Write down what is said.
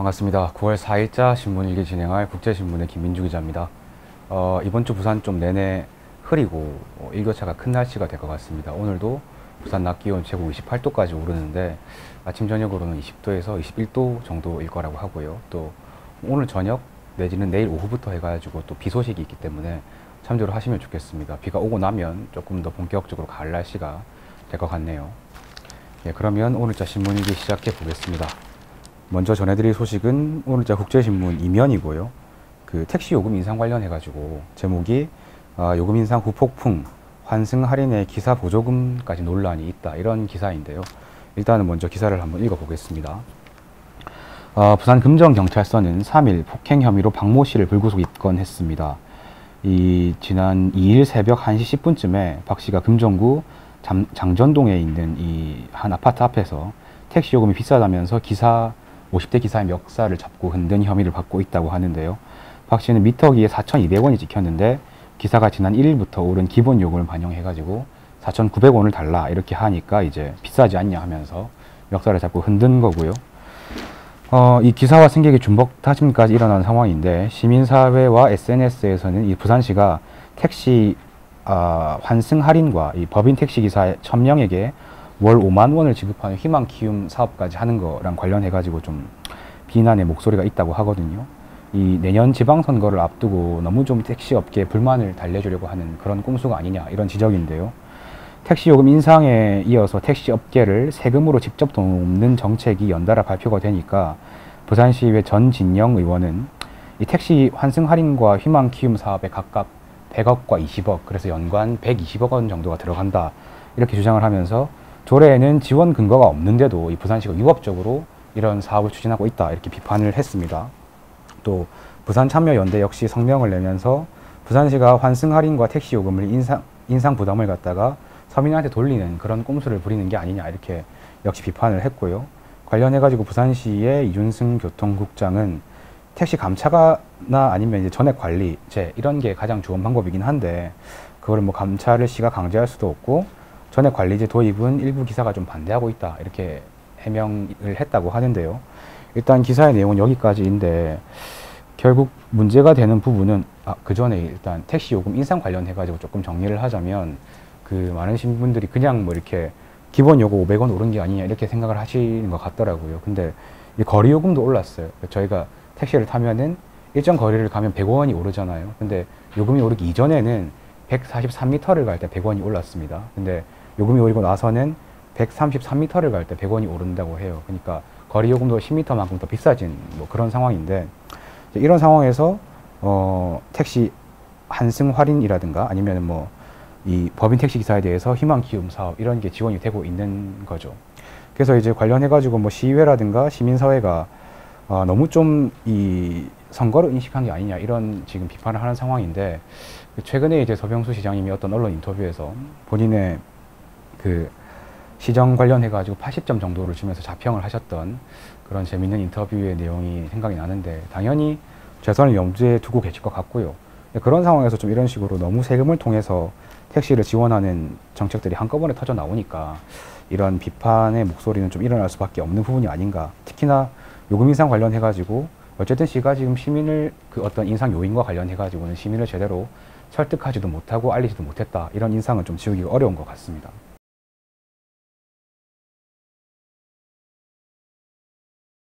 반갑습니다. 9월 4일자 신문일기 진행할 국제신문의 김민주 기자입니다. 이번 주 부산 좀 내내 흐리고 일교차가 큰 날씨가 될 것 같습니다. 오늘도 부산 낮 기온 최고 28도까지 오르는데 아침 저녁으로는 20도에서 21도 정도일 거라고 하고요. 또 오늘 저녁 내지는 내일 오후부터 해가지고 또 비 소식이 있기 때문에 참조를 하시면 좋겠습니다. 비가 오고 나면 조금 더 본격적으로 가을 날씨가 될 것 같네요. 예, 그러면 오늘자 신문일기 시작해 보겠습니다. 먼저 전해드릴 소식은 오늘자 국제신문 이면이고요. 그 택시 요금 인상 관련해가지고 제목이 요금 인상 후폭풍, 환승 할인에 기사 보조금까지 논란이 있다, 이런 기사인데요. 일단은 먼저 기사를 한번 읽어보겠습니다. 부산 금정경찰서는 3일 폭행 혐의로 박모 씨를 불구속 입건했습니다. 지난 2일 새벽 1시 10분쯤에 박 씨가 금정구 장전동에 있는 이 한 아파트 앞에서 택시 요금이 비싸다면서 50대 기사의 멱살을 잡고 흔든 혐의를 받고 있다고 하는데요. 박 씨는 미터기에 4,200원이 찍혔는데 기사가 지난 1일부터 오른 기본 요금을 반영해가지고 4,900원을 달라 이렇게 하니까 이제 비싸지 않냐 하면서 멱살을 잡고 흔든 거고요. 이 기사와 승객의 중복 다툼까지 일어난 상황인데 시민사회와 SNS에서는 이 부산시가 택시 환승 할인과 이 법인 택시기사 1,000명에게 월 5만 원을 지급하는 희망 키움 사업까지 하는 거랑 관련해가지고 좀 비난의 목소리가 있다고 하거든요. 이 내년 지방선거를 앞두고 너무 좀 택시업계에 불만을 달래주려고 하는 그런 꼼수가 아니냐, 이런 지적인데요. 택시요금 인상에 이어서 택시업계를 세금으로 직접 돕는 정책이 연달아 발표가 되니까 부산시의회 전진영 의원은 이 택시 환승 할인과 희망 키움 사업에 각각 100억과 20억, 그래서 연간 120억 원 정도가 들어간다, 이렇게 주장을 하면서 조례에는 지원 근거가 없는데도 이 부산시가 위법적으로 이런 사업을 추진하고 있다, 이렇게 비판을 했습니다. 또 부산참여연대 역시 성명을 내면서 부산시가 환승 할인과 택시 요금을 인상 부담을 갖다가 서민한테 돌리는 그런 꼼수를 부리는 게 아니냐, 이렇게 역시 비판을 했고요. 관련해가지고 부산시의 이준승 교통국장은 택시 감차나 아니면 이제 전액 관리제, 이런 게 가장 좋은 방법이긴 한데 그걸 뭐 감차를 시가 강제할 수도 없고 전액 관리제 도입은 일부 기사가 좀 반대하고 있다, 이렇게 해명을 했다고 하는데요. 일단 기사의 내용은 여기까지인데 결국 문제가 되는 부분은 그 전에 일단 택시 요금 인상 관련해가지고 조금 정리를 하자면 그 많으신 분들이 그냥 뭐 이렇게 기본 요금 500원 오른 게 아니냐, 이렇게 생각을 하시는 것 같더라고요. 근데 이 거리 요금도 올랐어요. 저희가 택시를 타면은 일정 거리를 가면 100원이 오르잖아요. 근데 요금이 오르기 이전에는 143m를 갈 때 100원이 올랐습니다. 근데 요금이 오르고 나서는 133m를 갈 때 100원이 오른다고 해요. 그러니까 거리 요금도 10m만큼 더 비싸진 뭐 그런 상황인데, 이런 상황에서 택시 환승 할인이라든가 아니면 뭐 이 법인 택시 기사에 대해서 희망 키움 사업, 이런 게 지원이 되고 있는 거죠. 그래서 이제 관련해 가지고 뭐 시의회라든가 시민사회가 너무 좀 이 선거를 인식한 게 아니냐, 이런 지금 비판을 하는 상황인데, 최근에 이제 서병수 시장님이 어떤 언론 인터뷰에서 본인의 그 시정 관련해 가지고 80점 정도를 주면서 자평을 하셨던 그런 재밌는 인터뷰의 내용이 생각이 나는데, 당연히 재선을 염두에 두고 계실 것 같고요. 그런 상황에서 좀 이런 식으로 너무 세금을 통해서 택시를 지원하는 정책들이 한꺼번에 터져 나오니까 이런 비판의 목소리는 좀 일어날 수밖에 없는 부분이 아닌가. 특히나 요금 인상 관련해 가지고 어쨌든 시가 지금 시민을 그 어떤 인상 요인과 관련해 가지고는 시민을 제대로 설득하지도 못하고 알리지도 못했다, 이런 인상은 좀 지우기가 어려운 것 같습니다.